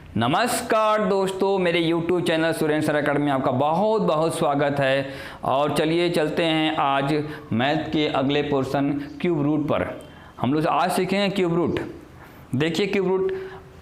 नमस्कार दोस्तों, मेरे YouTube channel Surendra sir academy में आपका बहुत बहुत स्वागत है। और चलिए चलते हैं आज मैथ के अगले पोर्शन क्यूब रूट पर। हम लोग आज सीखेंगे क्यूब रूट। देखिए क्यूब रूट,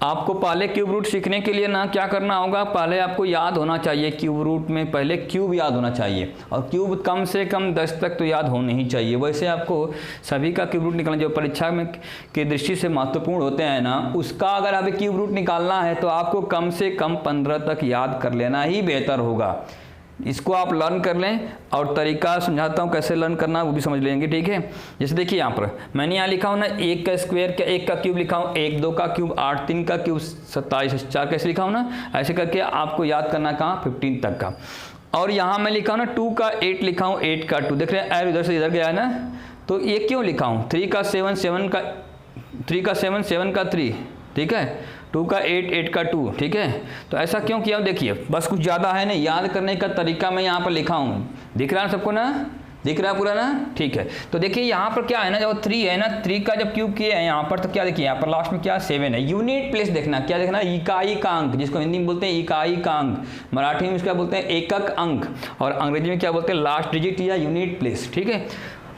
आपको पहले क्यूब रूट सीखने के लिए ना क्या करना होगा, पहले आपको याद होना चाहिए क्यूब रूट में पहले क्यूब याद होना चाहिए, और क्यूब कम से कम 10 तक तो याद होने ही चाहिए। वैसे आपको सभी का क्यूब रूट निकालना जो परीक्षा में की दृष्टि से महत्वपूर्ण होते हैं ना, उसका अगर अभी क्यूब रूट निकालना है तो आपको कम से कम 15 तक याद कर लेना ही बेहतर होगा। इसको आप लर्न कर लें और तरीका समझाता हूँ कैसे लर्न करना वो भी समझ लेंगे, ठीक है। जैसे देखिए यहाँ पर मैंने यहाँ लिखा हूँ ना, 1 का स्क्वायर का 1 का क्यूब लिखा हूँ, 1 2 का क्यूब 8 3 का क्यूब 27 4 कैसे लिखा हूँ ना, ऐसे करके आपको याद करना कहाँ 15 तक का। और यहाँ मैं लिखा हूँ ना 2 का 8 लिखा हूँ, 8 का 2 देख रहे हैं, इधर से इधर गया है ना, तो ये क्यों लिखा हूँ 3 का 7 7 का 3 का 7 7 का 3, ठीक है, 2 का 8 8 का 2, ठीक है। तो ऐसा क्यों किया देखिए, बस कुछ ज़्यादा है नहीं, याद करने का तरीका मैं यहाँ पर लिखा हूँ। दिख रहा है सबको ना, दिख रहा है पूरा ना, ठीक है। तो देखिए यहाँ पर क्या है ना, जब 3 है ना, 3 का जब क्यूब किया है यहाँ पर तो क्या देखिए यहाँ पर लास्ट में क्या 7 है। यूनिट प्लेस देखना, क्या देखना, इकाई का अंक, जिसको हिंदी में बोलते हैं इकाई का अंक, मराठी में इसका बोलते हैं एकक अंक, और अंग्रेजी में क्या बोलते हैं लास्ट डिजिट या यूनिट प्लेस, ठीक है।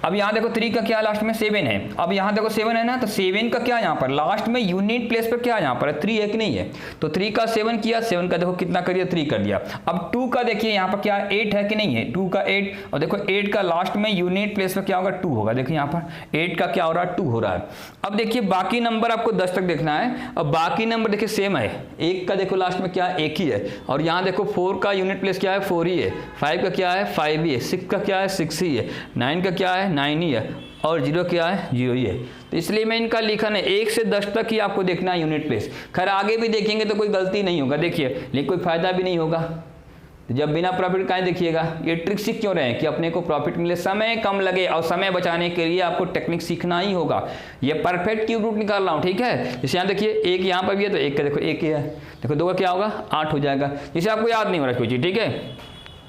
अब यहाँ देखो 3 का क्या लास्ट में 7 है, अब यहाँ देखो 7 है ना, तो 7 का क्या यहाँ पर लास्ट में यूनिट प्लेस पर क्या यहाँ पर 3 है कि नहीं है, तो 3 का 7 किया, 7 का देखो कितना कर दिया 3 कर दिया। अब 2 का देखिए यहाँ पर क्या 8 है कि नहीं है, 2 का 8, और देखो 8 का लास्ट में यूनिट प्लेस पर क्या होगा 2 होगा, देखिए यहाँ पर 8 का क्या हो रहा है 2 हो रहा है। अब देखिए बाकी नंबर आपको 10 तक देखना है, और बाकी नंबर देखिए सेम है, 1 का देखो लास्ट में क्या 1 ही है, और यहाँ देखो 4 का यूनिट प्लेस क्या है 4 ही है, 5 का क्या है 5 ही है, 6 का क्या है 6 ही है, 9 का क्या है 9 ही है, और 0 क्या है 0 ही है। तो इसलिए मैं इनका लिखा है 1 से 10 तक ही आपको देखना है यूनिट प्लेस। खैर आगे भी देखेंगे तो कोई गलती नहीं होगा, देखिए लेकिन कोई फायदा भी नहीं होगा। तो जब बिना प्रॉफिट का देखिएगा, ये ट्रिक सीख क्यों रहे हैं कि अपने को प्रॉफिट मिले, समय कम लगे, और समय बचाने के लिए आपको टेक्निक सीखना ही होगा। ये परफेक्ट क्यूब रूट निकाल रहा हूँ, ठीक है। जैसे यहाँ देखिए 1 यहाँ पर भी है तो 1 का देखो 1 ही है, देखो 2 का क्या होगा 8 हो जाएगा। जैसे आपको याद नहीं हो रहा कोई चीज़, ठीक है,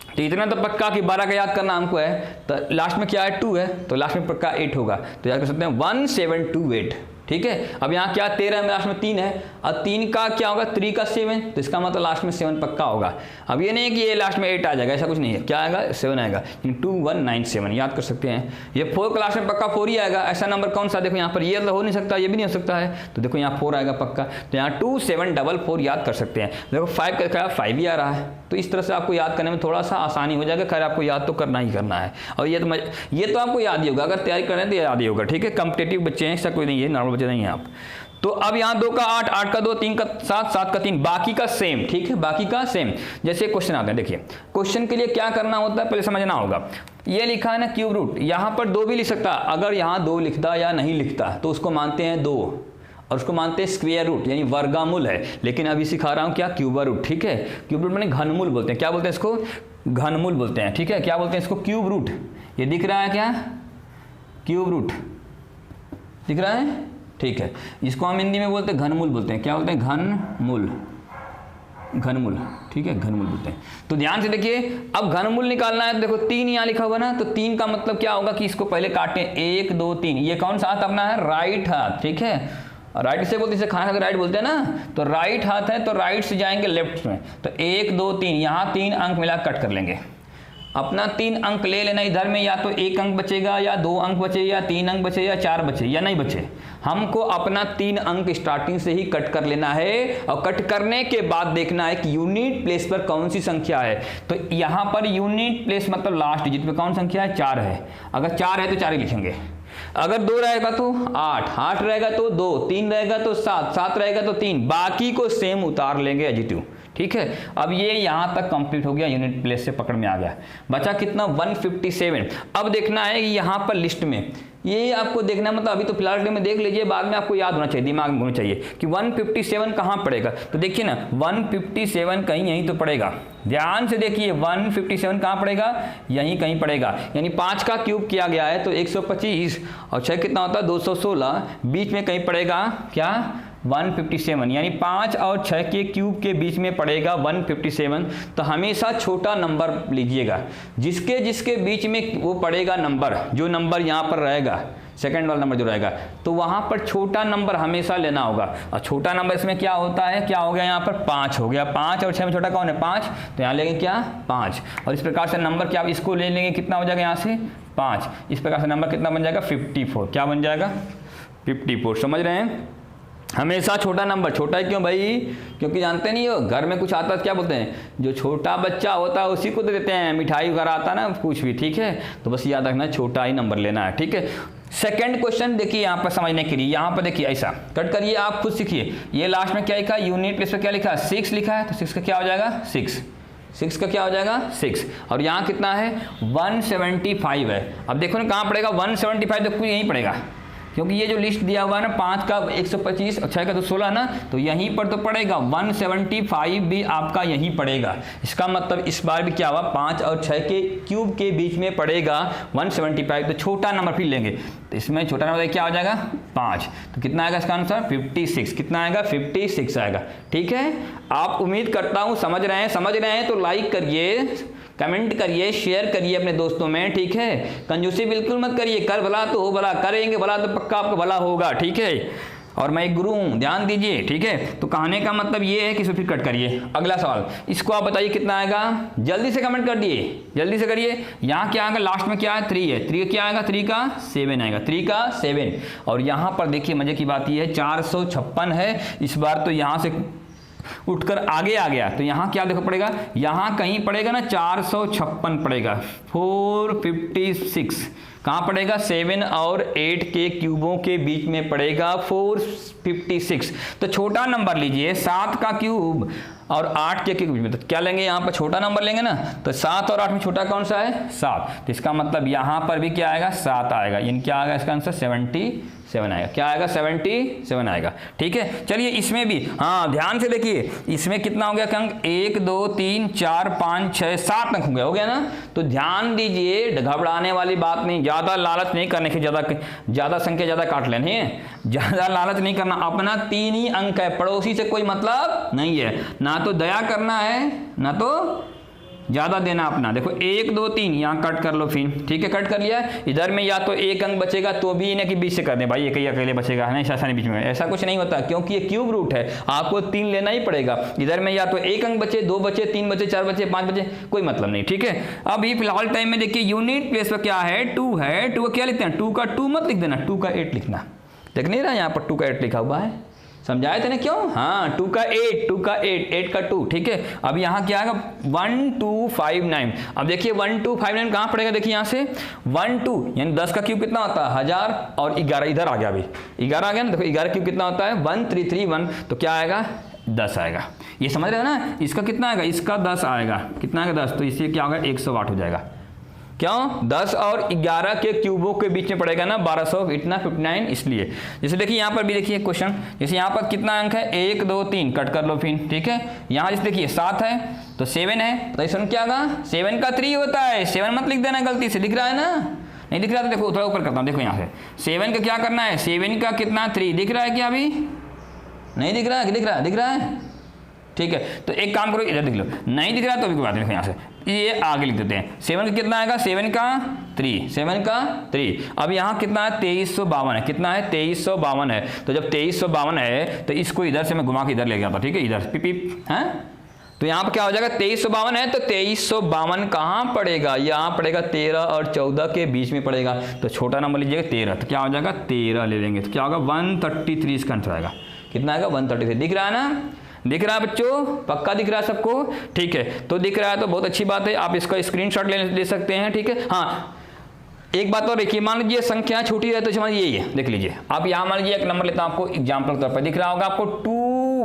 तो इतना तो पक्का कि 12 का याद करना हमको है, तो लास्ट में क्या है 2 है, तो लास्ट में पक्का 8 होगा, तो याद कर सकते हैं 1728, ठीक है। अब यहाँ क्या 13 में लास्ट में 3 है, और 3 का क्या होगा 3 का 7, तो इसका मतलब लास्ट में 7 पक्का होगा। अब ये नहीं है कि ये लास्ट में 8 आ जाएगा, ऐसा कुछ नहीं है, क्या आएगा 7 आएगा, 2197 याद कर सकते हैं। ये 4 का लास्ट में पक्का 4 ही आएगा, ऐसा नंबर कौन सा, देखो यहाँ पर ये तो हो नहीं सकता, ये भी नहीं हो सकता है, तो देखो यहाँ 4 आएगा पक्का, तो यहाँ 2744 याद कर सकते हैं। देखो 5 का क्या 5 ही आ रहा है, तो इस तरह से आपको याद करने में थोड़ा सा आसानी हो जाएगा। खैर आपको याद तो करना ही करना है, और ये तो आपको याद ही होगा, अगर तैयारी कर रहे हैं तो याद ही होगा, ठीक है। कॉम्पिटिटिव बच्चे हैं, ऐसा कोई नहीं है, नॉर्मल बच्चे नहीं हैं आप। तो अब यहाँ 2 का 8 8 का 2 3 का 7 7 का 3, बाकी का सेम, ठीक है, बाकी का सेम। जैसे क्वेश्चन आते हैं, देखिए क्वेश्चन के लिए क्या करना होता है पहले समझना होगा। ये लिखा है ना क्यूब रूट, यहाँ पर 2 भी लिख सकता, अगर यहाँ 2 लिखता या नहीं लिखता तो उसको मानते हैं 2, और उसको मानते हैं स्क्वायर रूट यानी वर्गामूल है। लेकिन अभी सिखा रहा हूँ क्या क्यूब रूट, ठीक है। क्यूब रूट माने घनमूल बोलते हैं, क्या बोलते हैं इसको घनमूल बोलते हैं, ठीक है। क्या बोलते हैं इसको क्यूब रूट, ये दिख रहा है क्या क्यूब रूट दिख रहा है, ठीक है। इसको हम हिंदी में बोलते हैं घनमूल बोलते हैं, क्या बोलते हैं घनमूल, घनमूल, ठीक है, घनमूल बोलते हैं। तो ध्यान से देखिए, अब घनमूल निकालना है तो देखो 3 यहाँ लिखा हुआ ना, तो 3 का मतलब क्या होगा कि इसको पहले काटें 1 2 3, ये कौन सा हाथ अपना है राइट हाथ, ठीक है। राइट से बोलते हैं, खाना का राइट बोलते हैं ना, तो राइट हाथ है तो राइट से जाएंगे लेफ्ट में, तो 1 2 3 यहाँ 3 अंक मिला कट कर लेंगे। अपना 3 अंक ले लेना इधर में, या तो 1 अंक बचेगा या 2 अंक बचे या 3 अंक बचे या 4 बचे या नहीं बचे, हमको अपना 3 अंक स्टार्टिंग से ही कट कर लेना है। और कट करने के बाद देखना है कि यूनिट प्लेस पर कौन सी संख्या है, तो यहाँ पर यूनिट प्लेस मतलब लास्ट डिजिट पे कौन संख्या है 4 है, अगर 4 है तो 4 ही लिखेंगे, अगर 2 रहेगा तो 8 8 रहेगा तो 2 3 रहेगा तो 7 7 रहेगा तो 3, बाकी को सेम उतार लेंगे एडिटिव, ठीक है। अब ये यहाँ तक कंप्लीट हो गया, यूनिट प्लेस से पकड़ में आ गया, बचा कितना 157। अब देखना है कि यहाँ पर लिस्ट में ये आपको देखना, मतलब अभी तो फिलहाल में देख लीजिए, बाद में आपको याद होना चाहिए, दिमाग में होना चाहिए कि 157 कहाँ पड़ेगा। तो देखिए ना 157 कहीं यहीं तो पड़ेगा, ध्यान से देखिए 157 कहाँ पड़ेगा, यहीं कहीं पड़ेगा। यानी 5 का क्यूब किया गया है तो 125, और 6 कितना होता है 216, बीच में कहीं पड़ेगा क्या 157, यानी 5 और 6 के क्यूब के बीच में पड़ेगा 157। तो हमेशा छोटा नंबर लीजिएगा, जिसके जिसके बीच में वो पड़ेगा नंबर, जो नंबर यहाँ पर रहेगा सेकंड वाला नंबर जो रहेगा, तो वहाँ पर छोटा नंबर हमेशा लेना होगा। और छोटा नंबर इसमें क्या होता है, क्या हो गया यहाँ पर 5 हो गया, 5 और 6 में छोटा कौन है 5, तो यहाँ लेंगे क्या 5। और इस प्रकार से नंबर क्या, इसको ले लेंगे, कितना हो जाएगा यहाँ से 5। इस प्रकार से नंबर कितना बन जाएगा 54, क्या बन जाएगा 54। समझ रहे हैं, हमेशा छोटा नंबर, छोटा है क्यों भाई, क्योंकि जानते नहीं हो घर में कुछ आता है क्या बोलते हैं, जो छोटा बच्चा होता है उसी को दे देते हैं, मिठाई वगैरह आता ना कुछ भी, ठीक है। तो बस याद रखना छोटा ही नंबर लेना है, ठीक है। सेकंड क्वेश्चन देखिए यहाँ पर समझने के लिए, यहाँ पर देखिए ऐसा कट करिए, आप खुद सीखिए। ये लास्ट में क्या लिखा है, यूनिट प्लेस पर क्या लिखा है 6 लिखा है, तो 6 का क्या हो जाएगा 6 का क्या हो जाएगा 6। और यहाँ कितना है 175 है। अब देखो ना कहाँ पड़ेगा 175, देखो यहीं पड़ेगा, क्योंकि ये जो लिस्ट दिया हुआ है ना 5 का 125 और 6 का तो 16 ना, तो यहीं पर तो पड़ेगा 175 भी आपका यहीं पड़ेगा। इसका मतलब इस बार भी क्या हुआ 5 और 6 के क्यूब के बीच में पड़ेगा 175, तो छोटा नंबर फिर लेंगे, तो इसमें छोटा नंबर क्या हो जाएगा 5, तो कितना आएगा इसका आंसर 56। कितना आएगा 56 आएगा, ठीक है। आप उम्मीद करता हूँ समझ रहे हैं तो लाइक करिए, कमेंट करिए, शेयर करिए अपने दोस्तों में, ठीक है। कंजूसी बिल्कुल मत करिए, कर भला तो हो भला, करेंगे भला तो पक्का आपको भला होगा, ठीक है। और मैं एक गुरु हूँ, ध्यान दीजिए, ठीक है। तो कहने का मतलब ये है कि इसको फिर कट करिए। अगला सवाल, इसको आप बताइए कितना आएगा, जल्दी से कमेंट कर दिए, जल्दी से करिए। यहाँ क्या आएगा, लास्ट में क्या है 3 है, 3 क्या आएगा 3 का 7 आएगा, 3 का 7। और यहाँ पर देखिए मजे की बात ये है 456 है इस बार, तो यहाँ से उठकर आगे आ गया, तो यहाँ क्या देखो पड़ेगा, यहाँ कहीं पड़ेगा ना 456 पड़ेगा, 456 कहाँ पड़ेगा 7 और 8 के क्यूबों के बीच में पड़ेगा 456। तो छोटा नंबर लीजिए 7 का क्यूब और 8 के बीच में, तो क्या लेंगे यहाँ पर छोटा नंबर लेंगे ना, तो 7 और 8 में छोटा कौन सा है 7, तो इसका मतलब यहाँ पर भी क्या आएगा 7 आएगा, यानी क्या आएगा इसका आंसर 77 आएगा, क्या आएगा 77 आएगा, ठीक है। चलिए इसमें भी हाँ ध्यान से देखिए, इसमें कितना हो गया अंक 1 2 3 4 5 6 7 अंक हो गया ना। तो ध्यान दीजिए, घबराने वाली बात नहीं, ज़्यादा लालच नहीं करने की, ज़्यादा संख्या ज़्यादा काट लेनी है, ज़्यादा लालच नहीं करना, अपना 3 ही अंक है, पड़ोसी से कोई मतलब नहीं है, ना तो दया करना है ना तो ज़्यादा देना अपना। देखो 1 2 3 यहाँ कट कर लो फिर, ठीक है, कट कर लिया। इधर में या तो 1 अंक बचेगा तो भी इन्हें कि बीच से कर दें भाई, एक ही अकेले बचेगा नहीं, ऐसा नहीं बीच में, ऐसा कुछ नहीं होता, क्योंकि ये क्यूब रूट है, आपको 3 लेना ही पड़ेगा। इधर में या तो 1 अंक बचे, 2 बचे, 3 बचे, 4 बचे, 5 बचे, कोई मतलब नहीं, ठीक है। अभी फिलहाल टाइम में देखिए यूनिट प्लेस पर क्या है 2 है, 2 का क्या लिखते हैं 2 का 2 मत लिख देना, 2 का 8 लिखना, देख नहीं रहा यहाँ पर 2 का 8 लिखा हुआ है, समझाए थे ना क्यों, हाँ 2 का 8, 2 का 8, 8 का 2, ठीक है। अब यहाँ क्या आएगा 1259। अब देखिए 1259 कहाँ पड़ेगा, देखिए यहाँ से 12 यानी 10 का क्यूब कितना होता है 1000 और 11 इधर आ गया, अभी 11 आ गया ना, देखो 11 क्यूब कितना होता है 1331, तो क्या आएगा 10 आएगा, ये समझ रहे हो ना। इसका कितना आएगा, इसका 10 आएगा, कितना आएगा 10, तो इससे क्या होगा 108 हो जाएगा, क्यों 10 और 11 के क्यूबों के बीच में पड़ेगा ना 1200, इतना 59, इसलिए। जैसे देखिए यहाँ पर भी देखिए क्वेश्चन, जैसे यहाँ पर कितना अंक है 1 2 3 कट कर लो फिर, ठीक है। यहाँ जैसे देखिए 7 है तो 7 है, तो इसमें क्या होगा 7 का 3 होता है, 7 मत लिख देना गलती से, दिख रहा है ना, नहीं दिख रहा तो देखो थोड़ा ऊपर करता हूँ, देखो यहाँ से 7 का क्या करना है, 7 का कितना 3 दिख रहा है क्या, अभी नहीं दिख रहा है, दिख रहा है, ठीक है। तो एक काम करो इधर देख लो, नहीं दिख रहा तो अभी कोई बात नहीं, यहाँ से ये आगे लिख देते हैं। 7 का कितना आएगा 7 का 3, अब यहाँ कितना है 2352 है, कितना है 2352 है। तो जब 2352 है तो इसको इधर से मैं घुमा के इधर ले गया था, ठीक है, इधर पिप है, तो यहाँ पर क्या हो जाएगा 2352 है, तो 2352 कहाँ पड़ेगा, यहाँ पड़ेगा 13 और 14 के बीच में पड़ेगा, तो छोटा नंबर लीजिएगा 13, तो क्या हो जाएगा 13 ले लेंगे, तो क्या होगा 133 इसका आंसर आएगा, कितना आएगा 133, दिख रहा है ना, दिख रहा है बच्चों, पक्का दिख रहा है सबको, ठीक है। तो दिख रहा है तो बहुत अच्छी बात है, आप इसका स्क्रीनशॉट ले सकते हैं, ठीक है। हाँ एक बात और देखिए, मान लीजिए संख्या छोटी है तो समझ यही है, देख लीजिए आप यहाँ मान लीजिए एक नंबर लेता हूँ आपको एग्जाम्पल के तौर पर, दिख रहा होगा आपको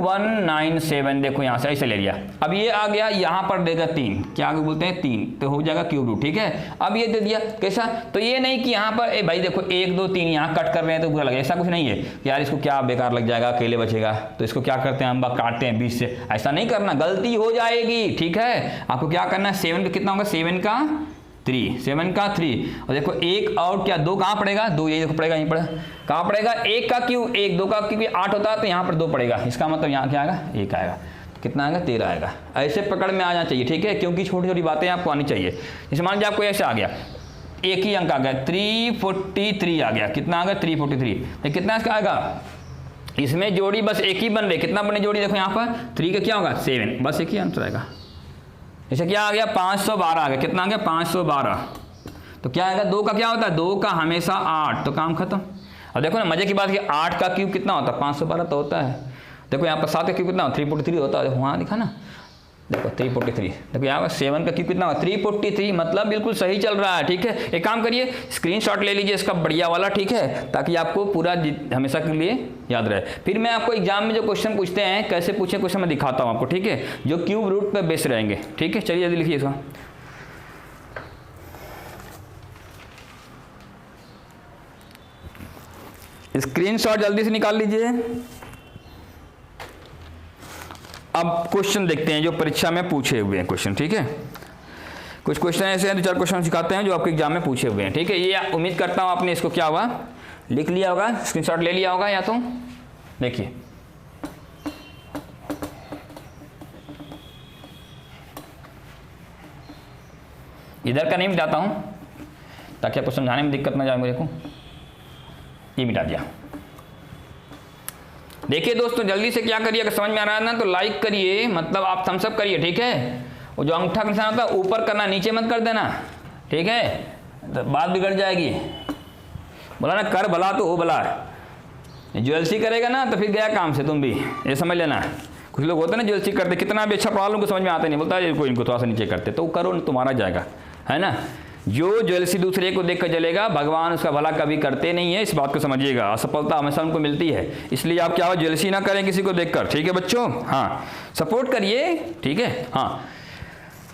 2197, देखो यहाँ से ऐसे ले लिया। अब ये आ गया यहाँ पर देगा 3, क्या आगे बोलते हैं 3, तो हो जाएगा क्यूब रूट, ठीक है। अब ये दे दिया कैसा, तो ये नहीं कि यहाँ पर भाई देखो 1 2 3 यहाँ कट कर रहे हैं तो बुरा लगे, ऐसा कुछ नहीं है यार, इसको क्या बेकार लग जाएगा, अकेले बचेगा, तो इसको क्या करते हैं हम काटते हैं 20 से, ऐसा नहीं करना, गलती हो जाएगी, ठीक है। आपको क्या करना है 7 का कितना होगा 7 का 3, और देखो 1 और क्या 2 कहाँ पड़ेगा, 2 ये देखो पड़ेगा, यहीं पड़ेगा, कहाँ पड़ेगा 1 का क्यूब 1, 2 का क्यूब 8 होता है, तो यहाँ पर 2 पड़ेगा, इसका मतलब यहाँ क्या आएगा 1 आएगा, तो कितना आएगा 13 आएगा। ऐसे पकड़ में आ जाना चाहिए, ठीक है, क्योंकि छोटी छोटी बातें आपको आनी चाहिए। जैसे मान लीजिए आपको ऐसे आ गया एक ही अंक आ गया, 343 आ गया। कितना आ गया? 343। तो कितना इसका आएगा? इसमें जोड़ी बस एक ही बन रही, कितना बनी जोड़ी? देखो यहाँ पर 3 का क्या होगा? 7, बस एक ही आंसर आएगा। इसे क्या आ गया? 512 आ गया। कितना आ गया? 512। तो क्या आएगा? 2 का क्या होता है? 2 का हमेशा 8, तो काम खत्म। अब देखो ना मजे की बात कि 8 का क्यूब कितना होता है? 512 तो होता है। देखो यहाँ पर 7 का क्यूब कितना? 343 होता है। वहाँ दिखा ना, देखो 343। देखो यहाँ पर 7 का क्यूब कितना होगा? 343। मतलब बिल्कुल सही चल रहा है। ठीक है, एक काम करिए, स्क्रीनशॉट ले लीजिए इसका बढ़िया वाला, ठीक है, ताकि आपको पूरा हमेशा के लिए याद रहे। फिर मैं आपको एग्जाम में जो क्वेश्चन पूछते हैं, कैसे पूछे क्वेश्चन मैं दिखाता हूँ आपको, ठीक है, जो क्यूब रूट पे बेस रहेंगे। ठीक है, चलिए जल्दी लिखिए इसका। स्क्रीनशॉट जल्दी से निकाल लीजिए। अब क्वेश्चन देखते हैं जो परीक्षा में पूछे हुए हैं क्वेश्चन। ठीक है, कुछ क्वेश्चन ऐसे हैं, 2-4 क्वेश्चन सिखाते हैं जो आपके एग्जाम में पूछे हुए हैं। ठीक है, ये उम्मीद करता हूँ आपने इसको क्या हुआ, लिख लिया होगा, स्क्रीनशॉट ले लिया होगा। या तो देखिए, इधर का नहीं मिटाता हूँ ताकि आपको समझाने में दिक्कत ना जाए मेरे को। ये मिटा दिया। देखिए दोस्तों, जल्दी से क्या करिए, अगर समझ में आ रहा है ना तो लाइक करिए, मतलब आप थम्स अप करिए। ठीक है, वो जो अंगूठा का निशान होता है ऊपर करना, नीचे मत कर देना। ठीक है, तो बात बिगड़ जाएगी। बोला ना, कर भला तो हो भला। ज्वेलसी करेगा ना तो फिर गया काम से, तुम भी ये समझ लेना। कुछ लोग होते हैं ना ज्वेलसी करते, कितना भी अच्छा पढ़ा लो, उनको समझ में आता नहीं, बोलता है कोई इनको थोड़ा सा नीचे करते, तो करो तुम्हारा जाएगा, है ना। जो ज्वेलसी दूसरे को देखकर जलेगा, भगवान उसका भला कभी करते नहीं है, इस बात को समझिएगा। असफलता हमेशा उनको मिलती है, इसलिए आप क्या हो, ज्वेलसी ना करें किसी को देखकर। ठीक है बच्चों, हाँ, सपोर्ट करिए। ठीक है, हाँ।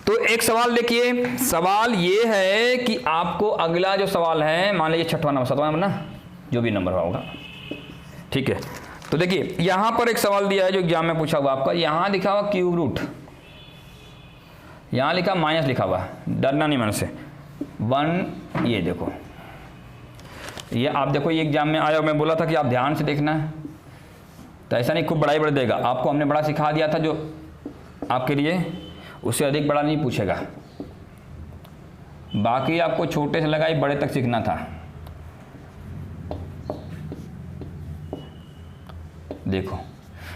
तो एक सवाल देखिए, सवाल ये है कि आपको अगला जो सवाल है, मान लीजिए 6वां नंबर, 7वां नंबर ना, जो भी नंबर होगा। ठीक है, तो देखिए यहां पर एक सवाल दिया है जो एग्जाम में पूछा हुआ आपका। यहां लिखा हुआ क्यूब रूट, यहां लिखा माइनस लिखा हुआ, डरना नहीं मन से 1। ये देखो, ये आप देखो, ये एग्जाम में आया, मैं बोला था कि आप ध्यान से देखना है, तो ऐसा नहीं खूब बड़ा ही बड़ा देगा आपको। हमने बड़ा सिखा दिया था जो आपके लिए, उससे अधिक बड़ा नहीं पूछेगा। बाकी आपको छोटे से लगाई बड़े तक सीखना था। देखो,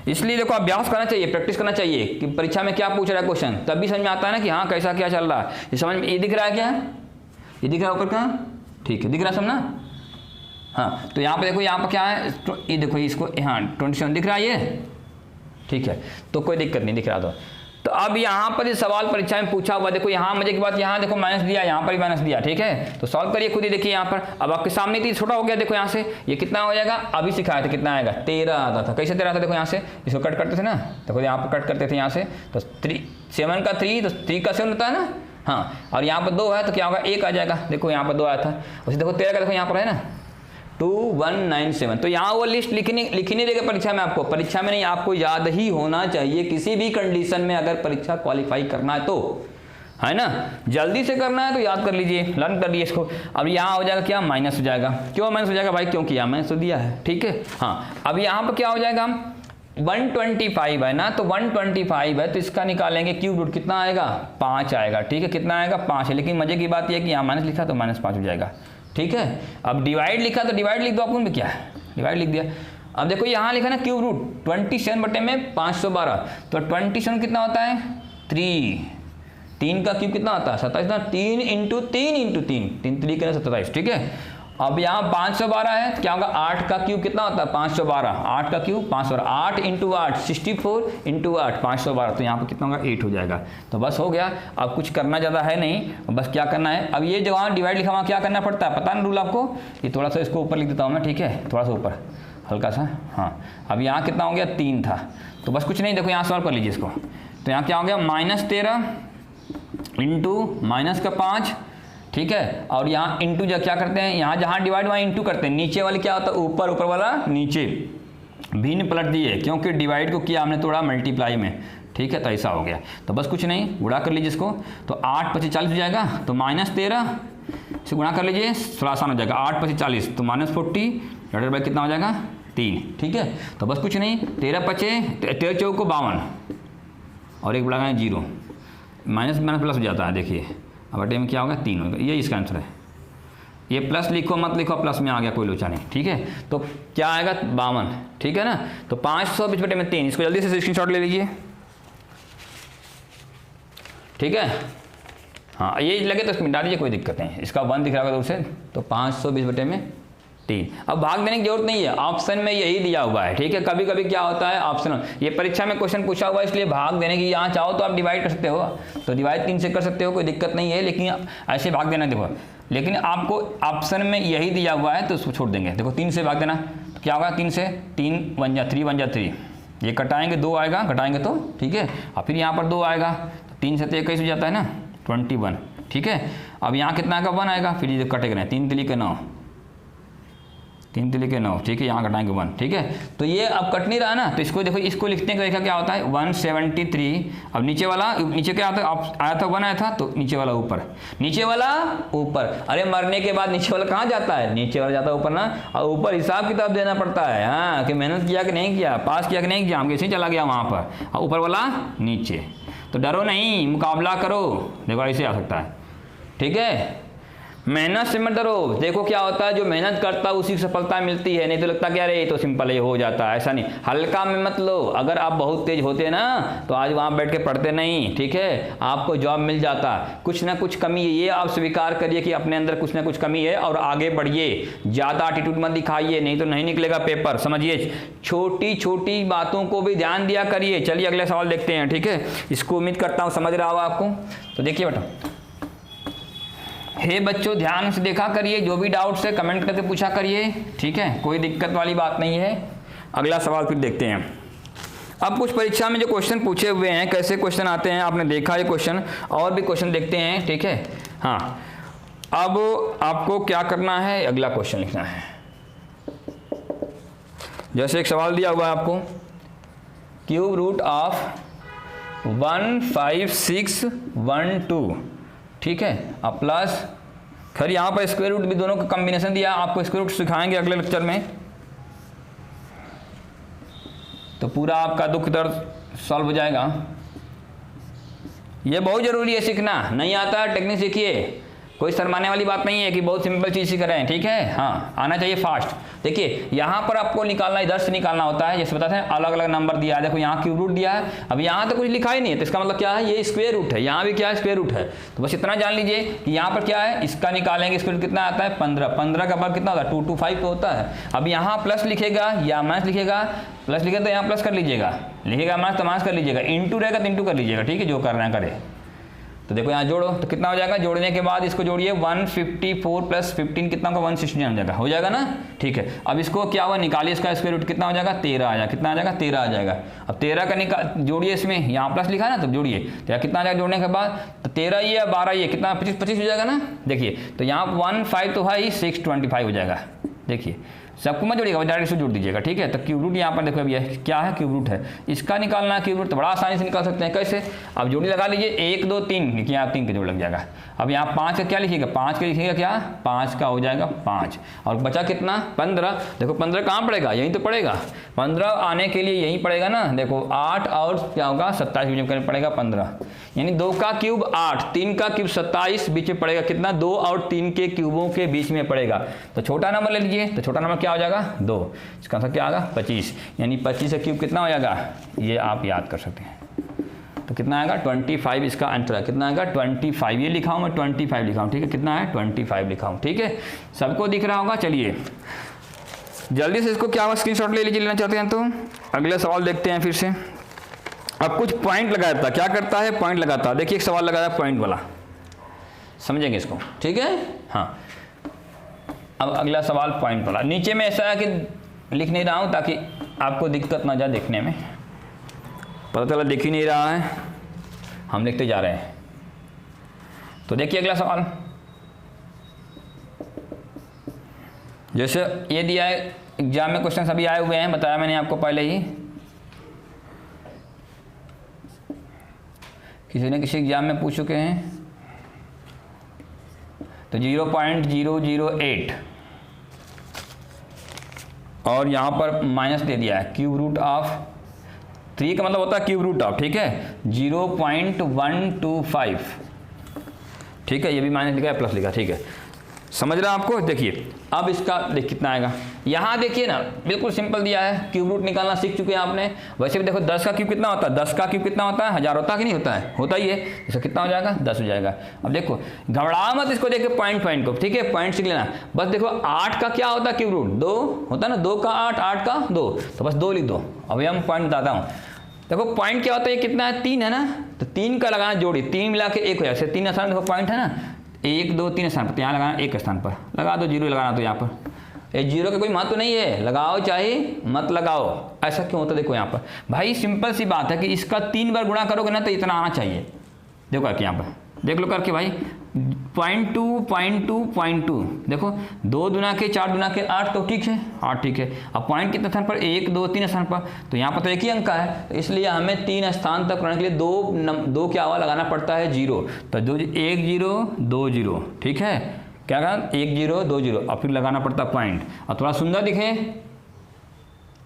इसलिए देखो अभ्यास करना चाहिए, प्रैक्टिस करना चाहिए कि परीक्षा में क्या पूछ रहा है क्वेश्चन, तब भी समझ में आता है ना कि हाँ कैसा क्या चल रहा है। ये समझ में, ये दिख रहा है क्या? ये दिख रहा है ऊपर का? ठीक है, दिख रहा है सब ना? हाँ, तो यहाँ पे देखो, यहाँ पर क्या है, ये देखो इसको, हाँ 27 दिख रहा है ये। ठीक है, तो कोई दिक्कत नहीं, दिख रहा तो अब यहाँ पर इस सवाल परीक्षा में पूछा हुआ, देखो यहाँ मजे की बात, यहाँ देखो माइनस दिया, यहाँ पर भी माइनस दिया। ठीक है, तो सॉल्व करिए खुद ही, देखिए यहाँ पर अब आपके सामने थी, छोटा हो गया। देखो यहाँ से ये कितना हो जाएगा, अभी सिखाया था कितना आएगा, 13 आता था। कैसे 13 आता? देखो यहाँ से इसको कट करते थे ना, देखो यहाँ पर कट करते थे यहाँ से, तो 7 का 3, तो 3 का 7 होता है ना। हाँ, और यहाँ पर 2 है तो क्या होगा, 1 आ जाएगा। देखो यहाँ पर 2 आया था, उसे देखो 13 का, देखो यहाँ पर है ना 2197। तो यहाँ वो लिस्ट लिख नहीं देगा परीक्षा में आपको, परीक्षा में नहीं, आपको याद ही होना चाहिए किसी भी कंडीशन में, अगर परीक्षा क्वालिफाई करना है तो, है ना। जल्दी से करना है तो याद कर लीजिए, लर्न कर लीजिए इसको। अब यहाँ हो जाएगा क्या, माइनस हो जाएगा। क्यों माइनस हो जाएगा भाई? क्योंकि यहाँ माइनस तो दिया है। ठीक है, हाँ। अब यहाँ पर क्या हो जाएगा, 125 है ना, तो 125 है तो इसका निकालेंगे क्यूब रूट, कितना आएगा, 5 आएगा। ठीक है, कितना आएगा, 5 है। लेकिन मजे की बात यह है कि यहाँ माइनस लिखा तो -5 हो जाएगा। ठीक है, अब डिवाइड लिखा तो डिवाइड लिख दो, अपन में क्या है, डिवाइड लिख दिया। अब देखो यहाँ लिखा ना क्यूब रूट 27 बटे में 512, तो 27 कितना होता है, 3 का क्यूब कितना होता है, 27। 3 इंटू 3 3 के 27। ठीक है, अब यहाँ 512 है, क्या होगा, 8 का क्यूब कितना होता है, 512। 8 का क्यूब 512, 8 इंटू 8 64 इंटू 8 512, तो यहाँ पर कितना होगा, 8 हो जाएगा। तो बस हो गया, अब कुछ करना ज़्यादा है नहीं, बस क्या करना है, अब ये जो वहाँ डिवाइड लिखा वहाँ क्या करना पड़ता है, पता ना रूल आपको। ये थोड़ा सा इसको ऊपर लिख देता हूँ मैं, ठीक है, थोड़ा सा ऊपर हल्का सा। हाँ, अब यहाँ कितना हो गया, 3 था, तो बस कुछ नहीं, देखो यहाँ सॉल्व कर लीजिए इसको। तो यहाँ क्या हो गया, -13 इंटू माइनस का 5। ठीक है, और यहाँ इंटू जो क्या करते हैं, यहाँ जहाँ डिवाइड वहाँ इंटू करते हैं, नीचे वाले क्या होता है, ऊपर, ऊपर वाला नीचे, भिन्न पलट दिए, क्योंकि डिवाइड को किया हमने थोड़ा मल्टीप्लाई में। ठीक है, तो ऐसा हो गया। तो बस कुछ नहीं, गुणा कर लीजिए इसको, तो 8 × 40 हो जाएगा, तो -13 से गुणा कर लीजिए, थोड़ा आसान हो जाएगा, 8 × 40 तो -40 डिवाइडेड बाई कितना हो जाएगा, 3। ठीक है, तो बस कुछ नहीं, 13 × 4 को 52 और एक बढ़ा 0, माइनस प्लस हो जाता है। देखिए अब बटे में क्या होगा, 3 होगा, ये इसका आंसर है। ये प्लस लिखो मत लिखो, प्लस में आ गया कोई लोचा नहीं, ठीक है। तो क्या आएगा 52, ठीक है ना। तो 520/3, इसको जल्दी से स्क्रीनशॉट ले लीजिए, ठीक है। हाँ ये लगे तो इसमें डाल दीजिए, कोई दिक्कत नहीं। इसका 1 दिख रहा होगा दूर से, तो 520/3। अब भाग देने की जरूरत नहीं है, ऑप्शन में यही दिया हुआ है, ठीक है। कभी कभी क्या होता है ऑप्शन, ये परीक्षा में क्वेश्चन पूछा हुआ है इसलिए भाग देने की, यहाँ चाहो तो आप डिवाइड कर सकते हो, तो डिवाइड 3 से कर सकते हो, कोई दिक्कत नहीं है। लेकिन ऐसे भाग देना देखो, लेकिन आपको ऑप्शन में यही दिया हुआ है तो उसको छोड़ देंगे। देखो 3 से भाग देना तो क्या होगा, 3 से 3 1 जा 3 1 जा 3, ये कटाएंगे 2 आएगा, घटाएंगे तो, ठीक है। और फिर यहाँ पर 2 आएगा, तो 3 से तो 21 हो जाता है ना, 21, ठीक है। अब यहाँ कितना आएगा, 1 आएगा, फिर ये कटेगा नहीं, 3 3 के 9, 3 3 के 9, ठीक है। यहाँ घटाएंगे 1, ठीक है। तो ये अब कट नहीं रहा है ना, तो इसको देखो, इसको लिखते हैं, देखा क्या होता है 173। अब नीचे वाला, नीचे क्या आता है, आया था 1 आया था, तो नीचे वाला ऊपर, नीचे वाला ऊपर। अरे मरने के बाद नीचे वाला कहाँ जाता है, नीचे वाला जाता है ऊपर ना, और ऊपर हिसाब किताब देना पड़ता है, हाँ, कि मेहनत किया कि नहीं किया, पास किया कि नहीं किया, हम कैसे चला गया वहाँ पर, और ऊपर वाला नीचे। तो डरो नहीं, मुकाबला करो, देखो ऐसे आ सकता है, ठीक है। मेहनत से मत डरो, देखो क्या होता है, जो मेहनत करता है उसी को सफलता मिलती है, नहीं तो लगता क्या रे तो सिंपल ही हो जाता है, ऐसा नहीं। हल्का में मत लो, अगर आप बहुत तेज होते ना तो आज वहाँ बैठ के पढ़ते नहीं, ठीक है, आपको जॉब मिल जाता। कुछ ना कुछ कमी है, ये आप स्वीकार करिए कि अपने अंदर कुछ ना कुछ कमी है और आगे बढ़िए, ज़्यादा एटीट्यूड मत दिखाइए, नहीं तो नहीं निकलेगा पेपर, समझिए। छोटी छोटी बातों को भी ध्यान दिया करिए। चलिए अगले सवाल देखते हैं, ठीक है। इसको उम्मीद करता हूँ समझ रहा होगा आपको। तो देखिए बेटा, हे बच्चों ध्यान से देखा करिए, जो भी डाउट्स है कमेंट करके पूछा करिए, ठीक है, कोई दिक्कत वाली बात नहीं है। अगला सवाल फिर देखते हैं। अब कुछ परीक्षा में जो क्वेश्चन पूछे हुए हैं, कैसे क्वेश्चन आते हैं आपने देखा ये क्वेश्चन, और भी क्वेश्चन देखते हैं, ठीक है। हाँ अब आपको क्या करना है, अगला क्वेश्चन लिखना है। जैसे एक सवाल दिया हुआ है आपको, क्यूब रूट ऑफ 15612, ठीक है, अब प्लस, खैर यहाँ पर स्क्वायर रूट भी दोनों का कॉम्बिनेशन दिया, आपको स्क्वायर रूट सिखाएंगे अगले लेक्चर में, तो पूरा आपका दुख दर्द सॉल्व हो जाएगा। ये बहुत जरूरी है सीखना, नहीं आता है टेक्निक सीखिए, कोई शर्माने वाली बात नहीं है कि बहुत सिंपल चीज़ सीख रहे हैं, ठीक है। हाँ आना चाहिए फास्ट। देखिए यहाँ पर आपको निकालना, इधर से निकालना होता है, जैसे बताते हैं अलग अलग नंबर दिया है, देखो यहाँ क्यूब रूट दिया है, अब यहाँ तो कुछ लिखा ही नहीं है, तो इसका मतलब क्या है, ये स्क्वायर रूट है, यहाँ भी क्या है, स्क्वायर रूट है। तो बस इतना जान लीजिए कि यहाँ पर क्या है, इसका निकालेंगे, स्क्वायर रूट कितना आता है 15, 15 का वर्ग कितना होता है 225 तो होता है। अब यहाँ प्लस लिखेगा या माइनस लिखेगा, प्लस लिखेगा तो यहाँ प्लस कर लीजिएगा, लिखेगा माइनस तो माइनस कर लीजिएगा, इंटू रहेगा तो इंटू कर लीजिएगा, ठीक है, जो करना है करे। तो देखो यहाँ जोड़ो तो कितना हो जाएगा, जोड़ने के बाद इसको जोड़िए 154 प्लस 15 कितना होगा 169 हो जाएगा ना, ठीक है। अब इसको क्या हुआ, निकालिए, इसका स्क्वायर रूट कितना हो जाएगा 13 आ जाएगा, कितना आ जाएगा 13 आ जाएगा। अब 13 का निकाल जोड़िए, इसमें यहाँ प्लस लिखा है ना, तो जोड़िए तो कितना आ जाएगा जोड़ने के बाद, तो 13 ये या 12 ये कितना 25 हो जाएगा ना। देखिए तो यहाँ 15 तो है 625 हो जाएगा, देखिए सबको मत जोड़िएगा, डायरेक्ट से जोड़ दीजिएगा, ठीक है। तो क्यूब रूट यहाँ पर देखो अभी क्या है, क्यूब रूट है, इसका निकालना है क्यूब रूट, तो बड़ा आसानी से निकाल सकते हैं। कैसे, अब जोड़ी लगा लीजिए 1 2 3, देखिए यहाँ 3 के जोड़ लग जाएगा। अब यहाँ 5 का क्या लिखिएगा, 5 का लिखिएगा क्या, 5 का हो जाएगा 5, और बचा कितना 15। देखो 15 कहाँ पड़ेगा, यहीं तो पड़ेगा, 15 आने के लिए यहीं पड़ेगा ना। देखो 8 और क्या होगा 27 बीच में पड़ेगा 15, यानी 2 का क्यूब 8, 3 का क्यूब 27, बीच में पड़ेगा कितना 2 और 3 के क्यूबों के बीच में पड़ेगा। तो छोटा नंबर ले लीजिए, तो छोटा नंबर क्या हो जाएगा 2, इसका आंसर क्या आएगा 25, यानी 25 का क्यूब कितना हो जाएगा, ये आप याद कर सकते हैं। तो कितना आएगा 25, इसका आंसर है कितना आएगा 25, ये लिखा हूँ मैं 25 लिखा हूँ, ठीक है, कितना है 25 लिखा हूँ, ठीक है, सबको दिख रहा होगा। चलिए जल्दी से इसको क्या स्क्रीनशॉट ले लीजिए, लेना चाहते हैं तो अगले सवाल देखते हैं फिर से। अब कुछ पॉइंट लगाया था, क्या करता है पॉइंट लगाता है, देखिए एक सवाल लगाया पॉइंट वाला, समझेंगे इसको, ठीक है। हाँ अब अगला सवाल पॉइंट वाला, नीचे में ऐसा है कि लिख नहीं रहा हूँ ताकि आपको दिक्कत ना जाए देखने में, पता चला दिख ही नहीं रहा है, हम लिखते जा रहे हैं। तो देखिए अगला सवाल, जैसे ये दिया है, एग्जाम में क्वेश्चन अभी आए हुए हैं, बताया मैंने आपको पहले ही, किसी न किसी एग्जाम में पूछ चुके हैं। तो 0.008 और यहाँ पर माइनस दे दिया है, क्यूब रूट ऑफ 3 का मतलब होता है क्यूब रूट ऑफ, ठीक है 0.125, ठीक है, ये भी माइनस लिखा है प्लस लिखा, ठीक है। समझ रहे हैं आपको? देखिए अब इसका देख कितना आएगा। यहाँ देखिए ना, बिल्कुल सिंपल दिया है, क्यूब रूट निकालना सीख चुके हैं आपने। वैसे भी देखो 10 का क्यूब कितना होता है, 10 का क्यूब कितना होता है, 1000 होता है कि नहीं होता है, होता ही है। इसका कितना हो जाएगा, 10 हो जाएगा। अब देखो घबरा मत, इसको देखो पॉइंट को, ठीक है, पॉइंट सीख लेना। बस देखो 8 का क्या होता है क्यूब रूट, 2 होता है ना, 2 का 8, 8 का 2, तो बस 2 लिख दो। अभी हम पॉइंट बताता हूँ। देखो पॉइंट क्या होता है, ये कितना है, 3 है ना, तो 3 का लगाना जोड़ी, 3 मिला के 1 हो जाए, 3 स्थान देखो पॉइंट है ना, 1 2 3 स्थान पर, यहाँ लगाना 1 स्थान पर लगा दो, जीरो लगाना, तो यहाँ पर ये जीरो का कोई महत्व तो नहीं है, लगाओ चाहे मत लगाओ। ऐसा क्यों होता है, देखो यहाँ पर भाई सिंपल सी बात है कि इसका 3 बार गुणा करोगे ना तो इतना आना चाहिए। देखो करके यहाँ पर देख लो करके भाई, 0.2 देखो 2 दुना के 4 दुना के 8, तो ठीक है 8 ठीक है। अब पॉइंट कितने स्थान पर, 1 2 3 स्थान पर, तो यहाँ पर तो एक ही अंक का है, तो इसलिए हमें 3 स्थान तक करने के लिए दो क्या हुआ, लगाना पड़ता है 0। तो 1 0 2 0, ठीक है, क्या कहा 1 0 2 0, और फिर लगाना पड़ता पॉइंट। और थोड़ा सुंदर दिखे,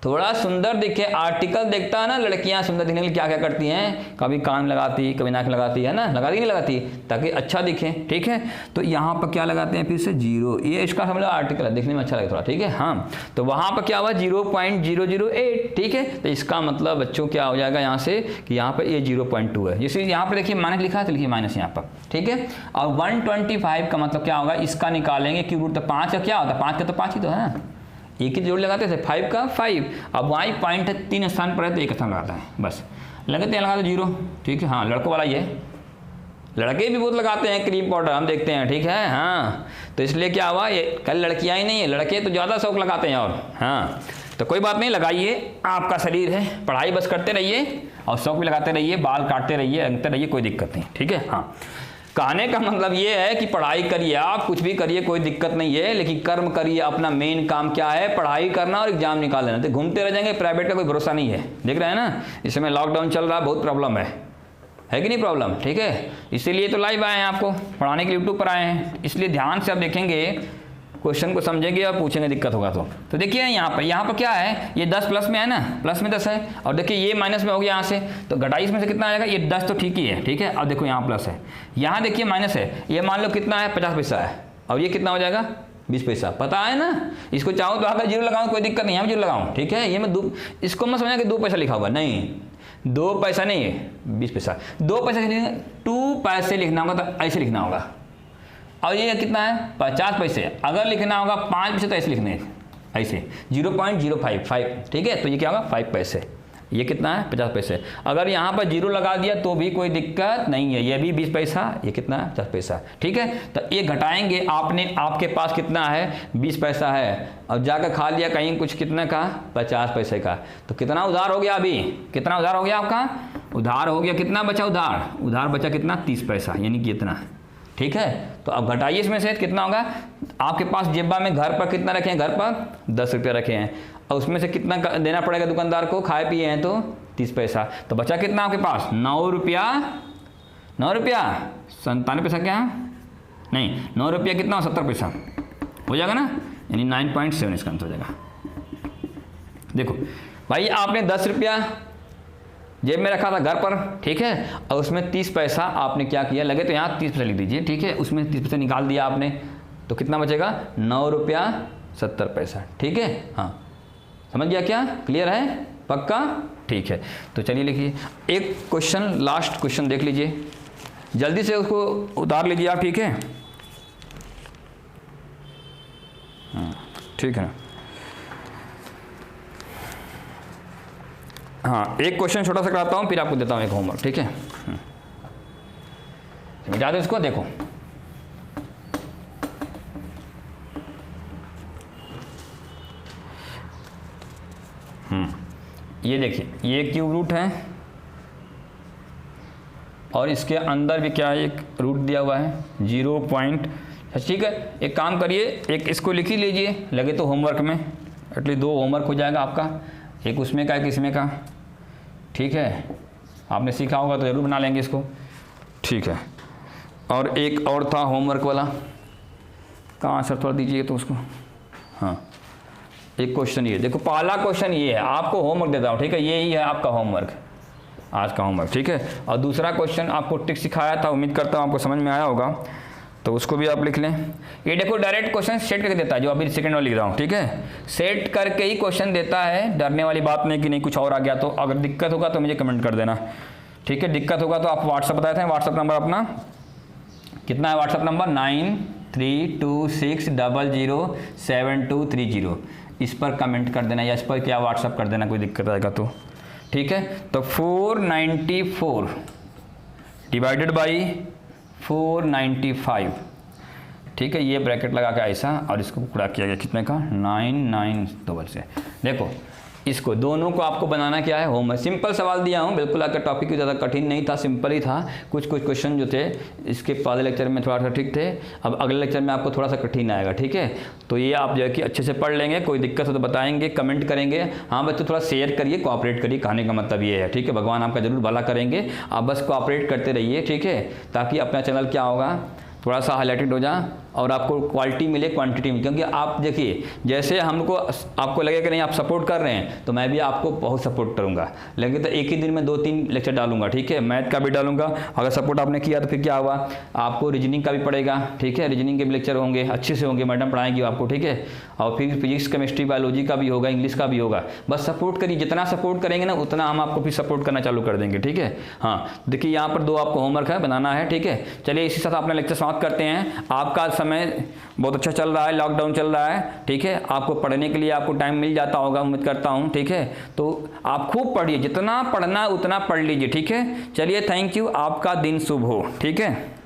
थोड़ा सुंदर दिखे, आर्टिकल देखता है ना, लड़कियां सुंदर दिखने के लिए क्या क्या करती हैं, कभी कान लगाती, कभी नाक लगाती है ना, लगाती नहीं लगाती, ताकि अच्छा दिखे, ठीक है। तो यहाँ पर क्या लगाते हैं, फिर से 0, ये इसका समझो आर्टिकल है, देखने में अच्छा लगे थोड़ा, ठीक है। हाँ, तो वहाँ पर क्या हुआ 0.008, ठीक है। तो इसका मतलब बच्चों क्या हो जाएगा यहाँ से कि यहाँ पर ये 0.2 है। जैसे यहाँ पर देखिए माइनस लिखा है, तो लिखिए माइनस यहाँ पर, ठीक है। और 125 का मतलब क्या होगा, इसका निकालेंगे क्यूब रूट, तो 5 का क्या होता है, 5 का तो 5 ही तो है ना, एक ही जोड़ लगाते थे, 5 का 5। अब वाई पॉइंट है 3 स्थान पर है तो 1 स्थान लगाता है, बस लगाते हैं, लगा दो 0, ठीक है। हाँ लड़कों वाला ये, लड़के भी बहुत लगाते हैं क्रीम पाउडर, हम देखते हैं, ठीक है। हाँ तो इसलिए क्या हुआ, ये कल लड़कियाँ ही नहीं है, लड़के तो ज़्यादा शौक लगाते हैं। और हाँ तो कोई बात नहीं, लगाइए, आपका शरीर है, पढ़ाई बस करते रहिए और शौक भी लगाते रहिए, बाल काटते रहिए, रंगते रहिए, कोई दिक्कत नहीं, ठीक है। हाँ कहने का मतलब ये है कि पढ़ाई करिए, आप कुछ भी करिए, कोई दिक्कत नहीं है, लेकिन कर्म करिए। अपना मेन काम क्या है, पढ़ाई करना और एग्जाम निकाल लेना। तो घूमते रह जाएंगे, प्राइवेट का कोई भरोसा नहीं है, देख रहे हैं ना, इस समय लॉकडाउन चल रहा है, बहुत प्रॉब्लम है कि नहीं प्रॉब्लम, ठीक है। इसीलिए तो लाइव आए हैं, आपको पढ़ाने के लिए यूट्यूब पर आए हैं, इसलिए ध्यान से आप देखेंगे, क्वेश्चन को समझेंगे और पूछेंगे, दिक्कत होगा तो देखिए यहाँ पर क्या है, ये 10 प्लस में है ना, प्लस में 10 है, और देखिए ये माइनस में हो गया यहाँ से, तो घटाई इसमें से कितना आएगा, ये 10 तो ठीक ही है, ठीक है। अब देखो यहाँ प्लस है, यहाँ देखिए माइनस है, ये मान लो कितना है, 50 पैसा है, और ये कितना हो जाएगा 20 पैसा, पता है ना। इसको चाहो तो अगर 0 लगाऊँ कोई दिक्कत नहीं, यहाँ 0 लगाऊँ, ठीक है। ये मैं इसको मैं समझा कि 2 पैसा लिखा हुआ, नहीं 2 पैसा नहीं है, 20 पैसा, 2 पैसा 2 पैसे लिखना होगा तो ऐसे लिखना होगा। और ये कितना है 50 पैसे, अगर लिखना होगा 5 पैसे तो ऐसे लिखने, ऐसे 0.055, ठीक है। तो ये क्या होगा 5 पैसे, ये कितना है 50 पैसे। अगर यहाँ पर 0 लगा दिया तो भी कोई दिक्कत नहीं है, ये भी 20 पैसा, ये कितना है 50 पैसा, ठीक है। तो ये घटाएंगे, आपके पास कितना है 20 पैसा है, अब जाकर खा लिया कहीं कुछ कितने का 50 पैसे का, तो कितना उधार हो गया, अभी कितना उधार हो गया आपका, उधार हो गया, कितना बचा उधार बचा कितना 30 पैसा, यानी कि इतना, ठीक है। तो अब घटाइए इसमें से कितना होगा, आपके पास जेबा में घर पर कितना रखे हैं, घर पर 10 रुपये रखे हैं, और उसमें से कितना देना पड़ेगा दुकानदार को, खाए पिए हैं तो 30 पैसा, तो बचा कितना आपके पास 9 रुपया 97 पैसा, क्या नहीं 9 रुपया कितना 70 पैसा हो जाएगा ना, यानी 9.7 इसका आंसर हो जाएगा। देखो भाई आपने 10 रुपया जेब में रखा था घर पर, ठीक है, और उसमें 30 पैसा आपने क्या किया, लगे तो यहाँ 30 पैसा लिख दीजिए, ठीक है, उसमें 30 पैसा निकाल दिया आपने, तो कितना बचेगा 9 रुपया 70 पैसा, ठीक है। हाँ समझ गया, क्या क्लियर है, पक्का, ठीक है। तो चलिए लिखिए एक क्वेश्चन, लास्ट क्वेश्चन देख लीजिए, जल्दी से उसको उतार लीजिए आप, ठीक है। ठीक है ना, हाँ एक क्वेश्चन छोटा सा कराता हूँ, फिर आपको देता हूँ एक होमवर्क, ठीक है। मिटा दो इसको, देखो ये देखिए, ये क्यूब रूट है और इसके अंदर भी क्या है, एक रूट दिया हुआ है 0 पॉइंट, ठीक है। एक काम करिए, एक इसको लिख ही लीजिए, लगे तो होमवर्क में, एटलीस्ट 2 होमवर्क हो जाएगा आपका, एक उसमें का एक इसमें का, ठीक है। आपने सीखा होगा तो ज़रूर बना लेंगे इसको, ठीक है। और एक और था होमवर्क वाला, कहाँ सर थोड़ा दीजिए तो उसको, हाँ एक क्वेश्चन ये देखो, पहला क्वेश्चन ये है, आपको होमवर्क देता हूँ, ठीक है, यही है आपका होमवर्क, आज का होमवर्क, ठीक है। और दूसरा क्वेश्चन आपको ट्रिक सिखाया था, उम्मीद करता हूँ आपको समझ में आया होगा। तो उसको भी आप लिख लें। ये देखो डायरेक्ट क्वेश्चन सेट करके देता है, जो अभी सेकंड में लिख रहा हूँ, ठीक है, सेट करके ही क्वेश्चन देता है, डरने वाली बात नहीं कि नहीं कुछ और आ गया। तो अगर दिक्कत होगा तो मुझे कमेंट कर देना, ठीक है। दिक्कत होगा तो आप व्हाट्सअप बताए थे, व्हाट्सअप नंबर अपना कितना है, व्हाट्सअप नंबर 9326007230, इस पर कमेंट कर देना या इस पर क्या व्हाट्सअप कर देना, कोई दिक्कत आएगा तो, ठीक है। तो 494 डिवाइडेड बाई 495, ठीक है, ये ब्रैकेट लगा के ऐसा और इसको पूरा किया गया कितने का 992 से। देखो इसको दोनों को आपको बनाना क्या है, होमवर्क, सिंपल सवाल दिया हूँ, बिल्कुल आपका टॉपिक ज़्यादा कठिन नहीं था, सिंपल ही था। कुछ क्वेश्चन जो थे इसके पहले लेक्चर में थोड़ा सा ठीक थे, अब अगले लेक्चर में आपको थोड़ा सा कठिन आएगा, ठीक है। तो ये आप जो है कि अच्छे से पढ़ लेंगे, कोई दिक्कत हो तो बताएंगे, कमेंट करेंगे। हाँ बच्चों थोड़ा शेयर करिए, कोऑपरेट करिए, कहने का मतलब ये है, ठीक है। भगवान आपका जरूर भला करेंगे, आप बस कोऑपरेट करते रहिए, ठीक है, ताकि अपना चैनल क्या होगा, थोड़ा सा हाईलाइटेड हो जाए और आपको क्वालिटी मिले क्वांटिटी में। क्योंकि आप देखिए जैसे हमको आपको लगे कि नहीं आप सपोर्ट कर रहे हैं, तो मैं भी आपको बहुत सपोर्ट करूंगा, लेकिन तो एक ही दिन में 2-3 लेक्चर डालूंगा, ठीक है, मैथ का भी डालूंगा। अगर सपोर्ट आपने किया तो फिर क्या हुआ, आपको रीजनिंग का भी पड़ेगा, ठीक है, रीजनिंग के भी लेक्चर होंगे, अच्छे से होंगे, मैडम पढ़ाएंगी आपको, ठीक है। और फिर फिजिक्स केमिस्ट्री बायोलॉजी का भी होगा, इंग्लिश का भी होगा। बस सपोर्ट करिए, जितना सपोर्ट करेंगे ना उतना हम आपको फिर सपोर्ट करना चालू कर देंगे, ठीक है। हाँ देखिए यहाँ पर 2 आपको होमवर्क है, बनाना है, ठीक है। चलिए इसी साथ अपना लेक्चर समाप्त करते हैं। आपका समय बहुत अच्छा चल रहा है, लॉकडाउन चल रहा है, ठीक है, आपको पढ़ने के लिए आपको टाइम मिल जाता होगा, उम्मीद करता हूँ, ठीक है। तो आप खूब पढ़िए, जितना पढ़ना उतना पढ़ लीजिए, ठीक है। चलिए थैंक यू, आपका दिन शुभ हो, ठीक है।